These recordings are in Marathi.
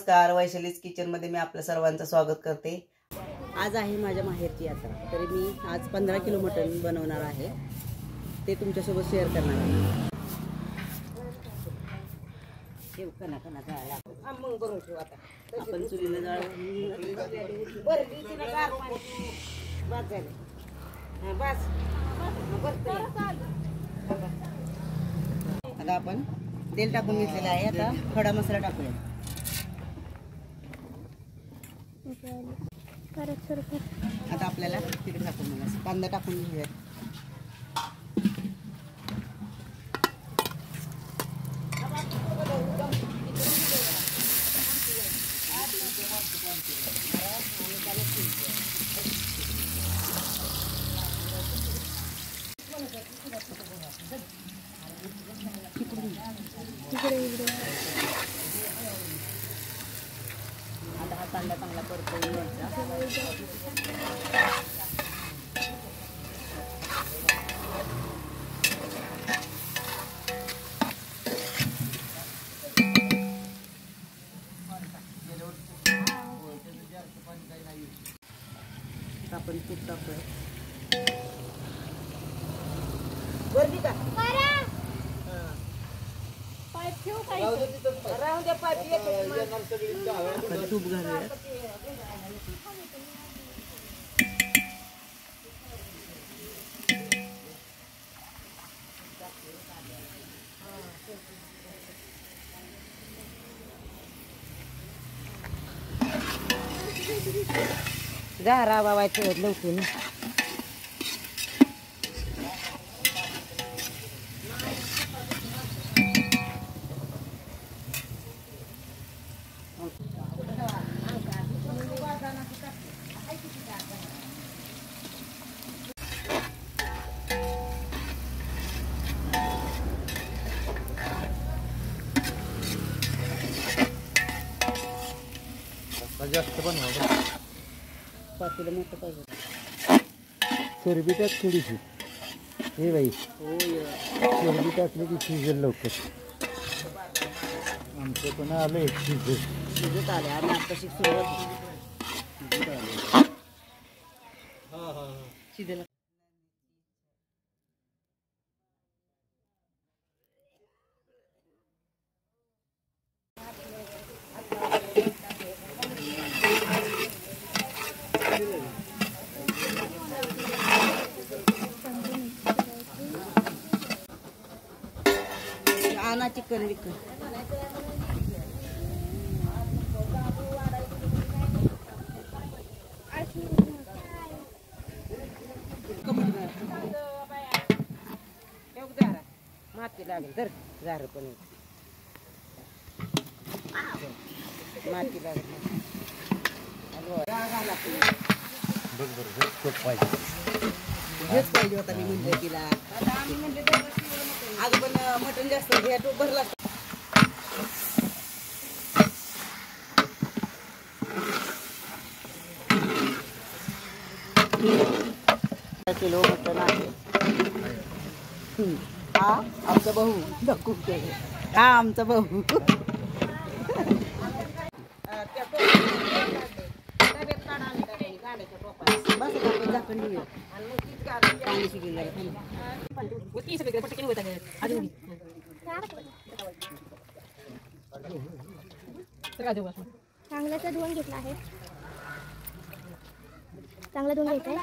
नमस्कार, वैशालीज किचन मध्ये मी आपल्या सर्वांचं स्वागत करते। आज आहे माझ्या माहेरची यात्रा, तरी मी आज 15 किलो मटण बनवणार आहे, ते तुमच्यासोबत शेअर करणार आहे। आपण चुलीला जाळ आता आपण तेल टाकून घेतलेलं आहे। आता खडा मसाला टाकूया। आता आपल्याला तिकडे टाकून घ्यायचं, कांदा टाकून घेऊया। आता हा कांदा चांगला परतवून घ्यायचा। आपण तूप टाकूया। वरती का तूप घालूया। झारा बाबाचं लवकर जास्त बनवा, पातेलं मोठं पाहिजे। चरबी टाक थोडीशी, हे बाई चरबी टाकली की शिजेल लवकर। आमचं पण आलंय शिजत आले आणि आता सुरुवात शिजेल। आना चिकन विकन माती लागेल तर झार पण माती लागेल। हेच पाहिजे होता मी म्हणलं तिला। आज पण मटण जास्त घ्या, तो भरला किलो मटण आहे। हा आमचा भाऊ डक्कू, हा आमचा भाऊ। चांगल्याचा धुवून घेतला आहे, चांगला धुवून घ्यायचा आहे।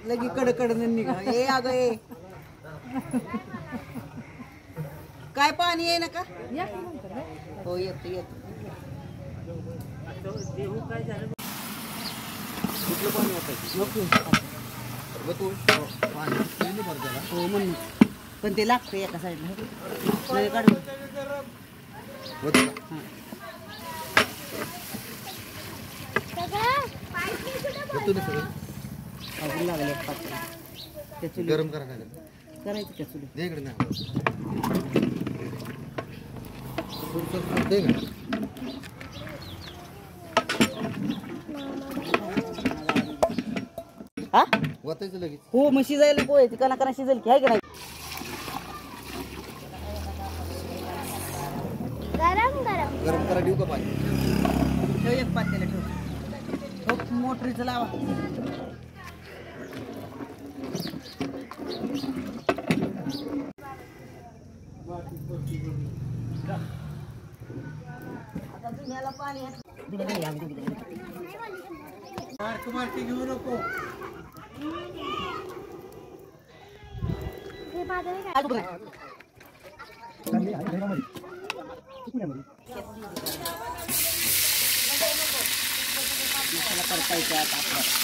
लगी कडकड निघा। ए अगं ए काय पाणी आहे ना का? हो येतो येतो। कुठलं पाणी हो म्हणून पण ते लागतं एका साईडला काढून होतं ना सगळं अजून लागले एक पातेलं. त्या चुली गरम करा लागेल करायचं त्या चुली. दे इकडे ना दे का हा वाचायचं लगेच हो मग शिजायला पोहायची कणा शिजेल की आहे का नाही. गरम गरम गरम करा देऊ का पाणी ठेव एक पातेलं ठेव. हो मोटरीचं लावा. आता दुनियाला पाणी मार्की घेऊ नको हे माझं नाही काय. मसाला परतायचा आता आपल्याला.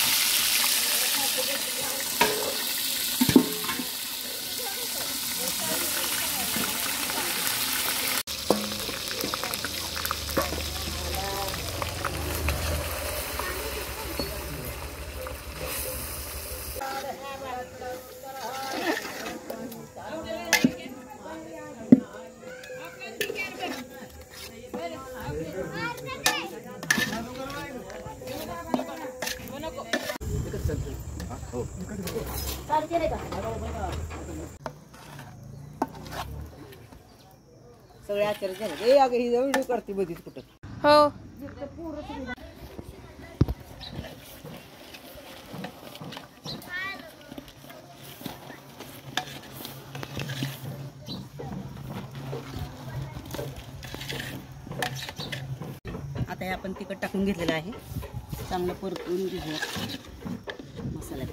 चालू केलंय का? सगळे आचार्य झाले. ए अगं ही व्हिडिओ करते बधीच कुठं. हो आता हे आपण तिखट टाकून घेतलेलं आहे. चांगलं परतून घेऊया मसाल्यात.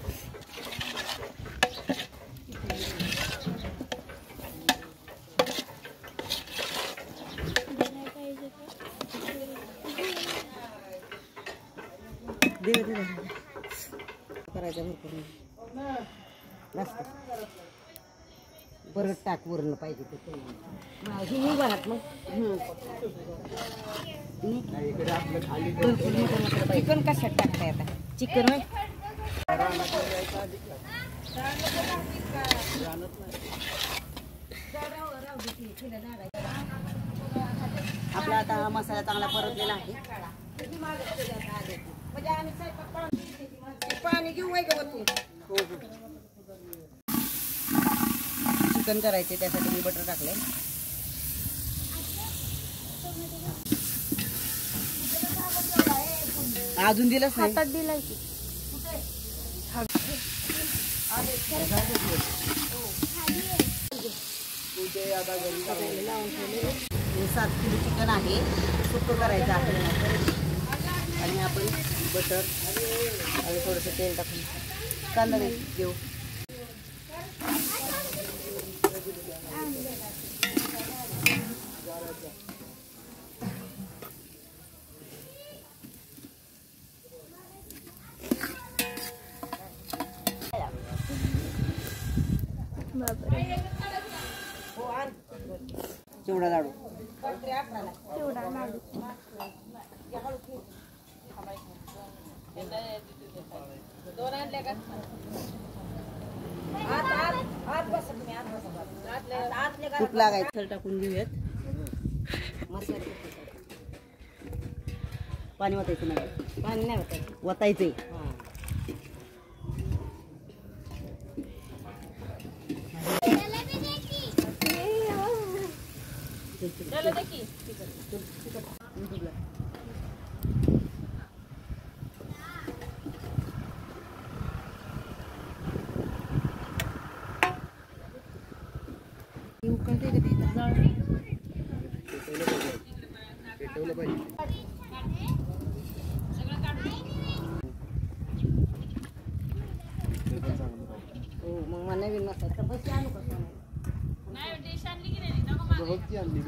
दे करायचं भरपूर जास्त परत टाक वरण पाहिजे ते ही घरात मग चिकन कशात टाकताय आता. चिकन आपला आता हा मसाला चांगला परतलेला आहे. पाणी घेऊ का तू. चिकन करायचे त्यासाठी मी बटर टाकले. अजून दिलंच नाही. हातात दिलाय की. हे 7 किलो चिकन आहे. सुकं करायचं आपल्याला. आणि आपण बटर आणि थोडंसं तेल टाकून कांदा देऊ. चिवडा लाडू चिवडा लाडू. तूप लागायचं टाकून घेऊयात. पाणी वाटायचं नाही. पाणी नाही वाटायचं वतायचंय. पेटवलं पाहिजे हो मग मला नवीन नसायचं बस आणू कसं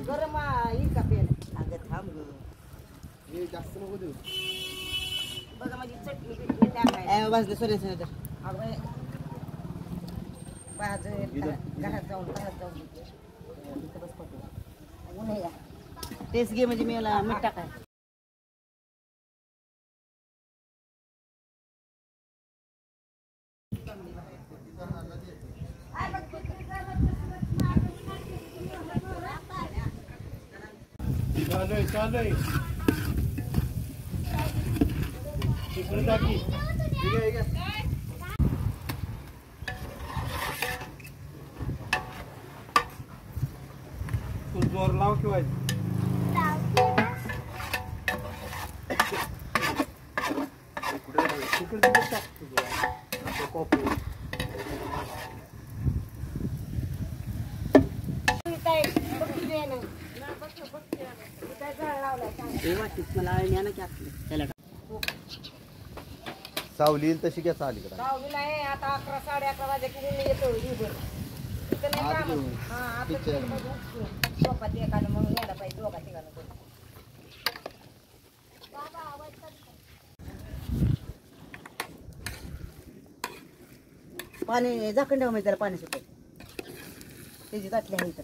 गरम येईल का पेन. अगं थांब हे जास्त नको देऊ बघा माझी चटणी बिटणी टाकाय भाजले सोन्याचं तर अगं घरात जाऊन इथं बस पटलं ऊन आहे का तेच घे म्हणजे मी मीठ टाकाय. चालू आहे तिकडे टाकी तू जोर लाव किंवा तिकडे टाक तुझं कॉपी मला आळणी आणा की आतली. त्याला टाक. सावली येईल तशी घ्या चाली करा गावली नाही आता 11 11:30 वाजे की मी येतो दिवसभर तिथं नाही आज काम घेऊन. हा आता ठीक आहे. झोपात एकानं मग यायला पाहिजे दोघा तिघानं करून. पाणी झाकण ठेवा म्हणजे त्याला पाणी सुटेल. त्याची ताटली आहे इथं.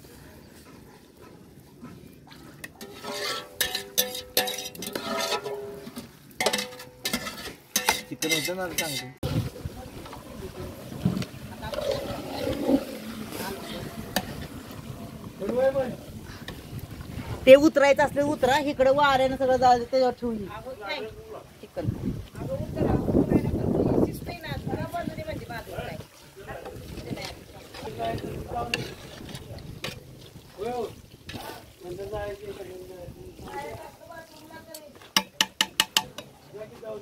चिकन होतं ना चांगलं ते उतरायचं असलं उतरा इकडे वाऱ्यानं सगळं जाऊ त्याच्यावर ठेवून चिकन अगं उतरा उतरायला शिस्तही ना जरा बाजूने म्हणजे बाजूला काय.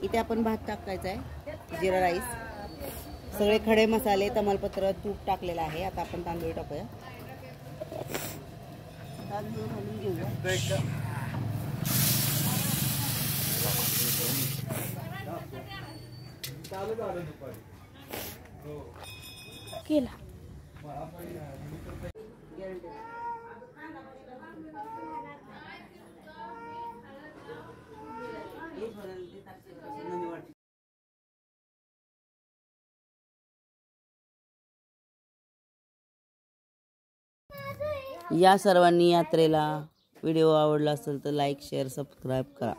इथे आपण भात टाकायचा आहे जिरा राईस सगळे खडे मसाले तमालपत्र तूप टाकलेलं आहे. आता आपण तांदूळ टाकूया. तांदूळ घालून घेऊया. केला या सर्वांनी यात्रेला व्हिडिओ आवडला असेल तर लाईक शेअर सबस्क्राईब करा.